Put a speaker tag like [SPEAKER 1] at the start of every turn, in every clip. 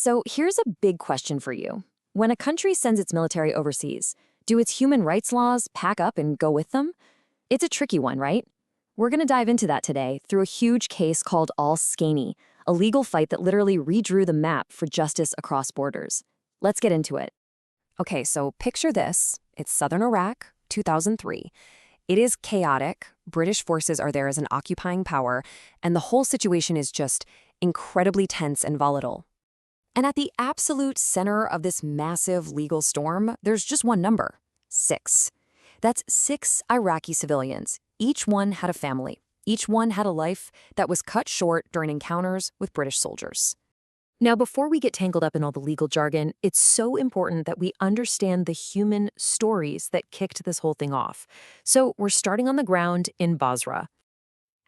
[SPEAKER 1] So here's a big question for you. When a country sends its military overseas, do its human rights laws pack up and go with them? It's a tricky one, right? We're going to dive into that today through a huge case called Al-Skaney, a legal fight that literally redrew the map for justice across borders. Let's get into it. Okay, so picture this. It's southern Iraq, 2003. It is chaotic. British forces are there as an occupying power, and the whole situation is just incredibly tense and volatile. And at the absolute center of this massive legal storm, there's just one number: 6. That's 6 Iraqi civilians. Each one had a family. Each one had a life that was cut short during encounters with British soldiers. Now, before we get tangled up in all the legal jargon, it's so important that we understand the human stories that kicked this whole thing off. So we're starting on the ground in Basra.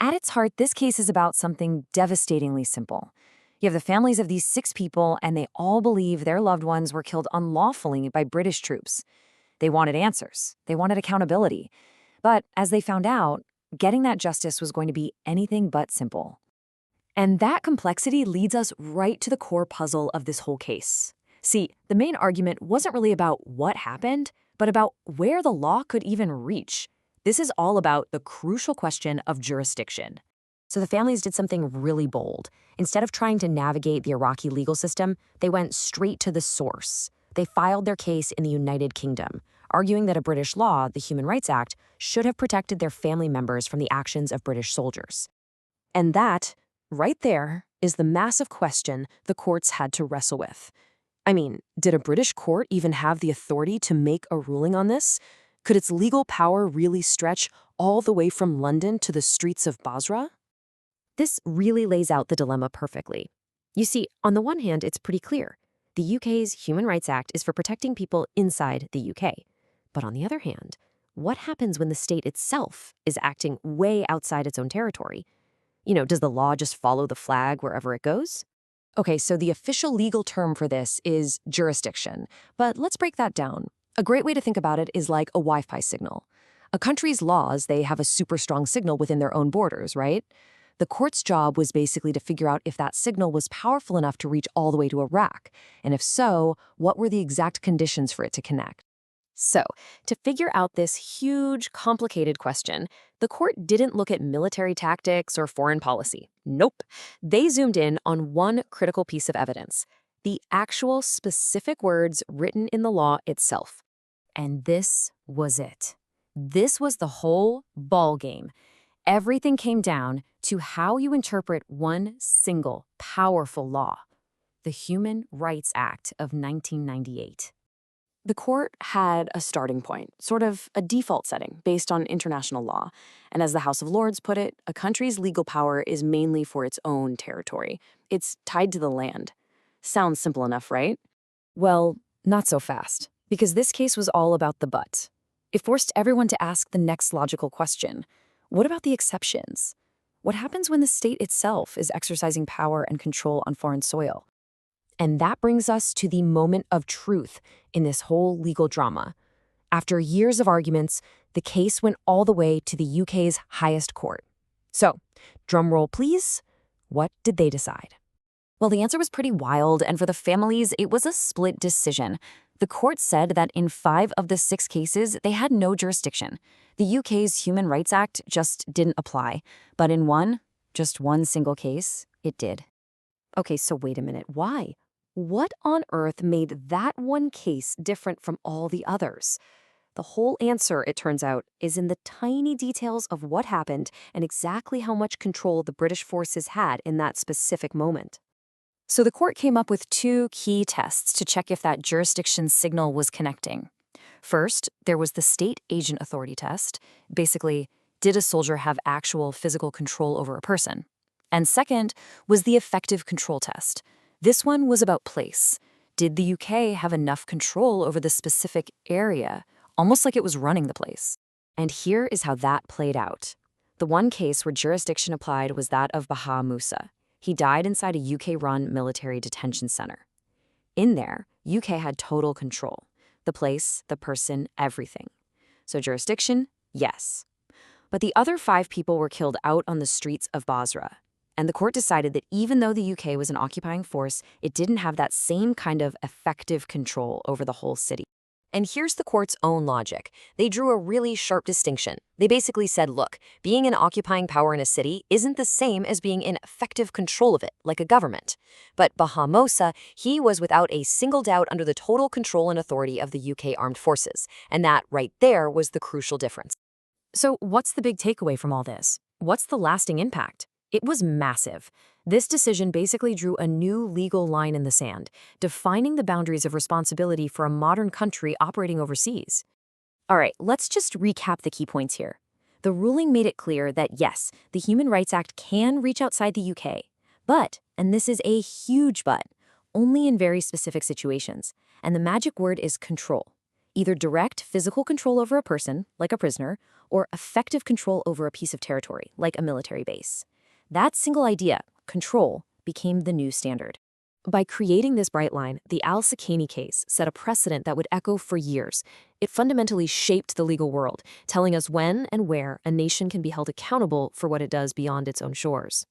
[SPEAKER 1] At its heart, this case is about something devastatingly simple. You have the families of these 6 people, and they all believe their loved ones were killed unlawfully by British troops. They wanted answers. They wanted accountability. But as they found out, getting that justice was going to be anything but simple. And that complexity leads us right to the core puzzle of this whole case. See, the main argument wasn't really about what happened, but about where the law could even reach. This is all about the crucial question of jurisdiction. So the families did something really bold. Instead of trying to navigate the Iraqi legal system, they went straight to the source. They filed their case in the United Kingdom, arguing that a British law, the Human Rights Act, should have protected their family members from the actions of British soldiers. And that, right there, is the massive question the courts had to wrestle with. I mean, did a British court even have the authority to make a ruling on this? Could its legal power really stretch all the way from London to the streets of Basra? This really lays out the dilemma perfectly. You see, on the one hand, it's pretty clear. The UK's Human Rights Act is for protecting people inside the UK. But on the other hand, what happens when the state itself is acting way outside its own territory? Does the law just follow the flag wherever it goes? Okay, so the official legal term for this is jurisdiction. But let's break that down. A great way to think about it is like a Wi-Fi signal. A country's laws, they have a super strong signal within their own borders, right? The court's job was basically to figure out if that signal was powerful enough to reach all the way to Iraq, and if so, what were the exact conditions for it to connect. So, to figure out this huge, complicated question, the court didn't look at military tactics or foreign policy. Nope. They zoomed in on one critical piece of evidence: the actual specific words written in the law itself. And this was it. This was the whole ball game. Everything came down to how you interpret one single, powerful law: the Human Rights Act of 1998. The court had a starting point, sort of a default setting based on international law. And as the House of Lords put it, a country's legal power is mainly for its own territory. It's tied to the land. Sounds simple enough, right? Well, not so fast, because this case was all about the but. It forced everyone to ask the next logical question. What about the exceptions? What happens when the state itself is exercising power and control on foreign soil? And that brings us to the moment of truth in this whole legal drama. After years of arguments, the case went all the way to the UK's highest court. So, drum roll please, what did they decide? Well, the answer was pretty wild, and for the families, it was a split decision. The court said that in 5 of the 6 cases, they had no jurisdiction. The UK's Human Rights Act just didn't apply. But in just one single case, it did. Okay, so wait a minute. Why? What on earth made that one case different from all the others? The whole answer, it turns out, is in the tiny details of what happened and exactly how much control the British forces had in that specific moment. So the court came up with 2 key tests to check if that jurisdiction signal was connecting. First, there was the state agent authority test. Basically, did a soldier have actual physical control over a person? And second was the effective control test. This one was about place. Did the UK have enough control over the specific area, almost like it was running the place? And here is how that played out. The one case where jurisdiction applied was that of Baha Musa. He died inside a UK-run military detention center. In there, UK had total control. The place, the person, everything. So jurisdiction, yes. But the other 5 people were killed out on the streets of Basra. And the court decided that even though the UK was an occupying force, it didn't have that same kind of effective control over the whole city. And here's the court's own logic. They drew a really sharp distinction. They basically said, look, being an occupying power in a city isn't the same as being in effective control of it, like a government. But Bahamosa, he was without a single doubt under the total control and authority of the UK armed forces. And that right there was the crucial difference. So what's the big takeaway from all this? What's the lasting impact? It was massive. This decision basically drew a new legal line in the sand, defining the boundaries of responsibility for a modern country operating overseas. All right, let's just recap the key points here. The ruling made it clear that yes, the Human Rights Act can reach outside the UK, but, and this is a huge but, only in very specific situations. And the magic word is control. Either direct physical control over a person, like a prisoner, or effective control over a piece of territory, like a military base. That single idea, control, became the new standard. By creating this bright line, the Al-Sakani case set a precedent that would echo for years. It fundamentally shaped the legal world, telling us when and where a nation can be held accountable for what it does beyond its own shores.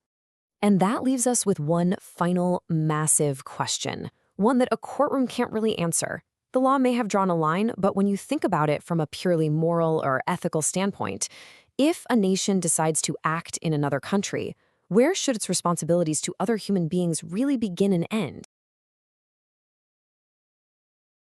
[SPEAKER 1] And that leaves us with one final massive question, one that a courtroom can't really answer. The law may have drawn a line, but when you think about it from a purely moral or ethical standpoint, if a nation decides to act in another country, where should its responsibilities to other human beings really begin and end?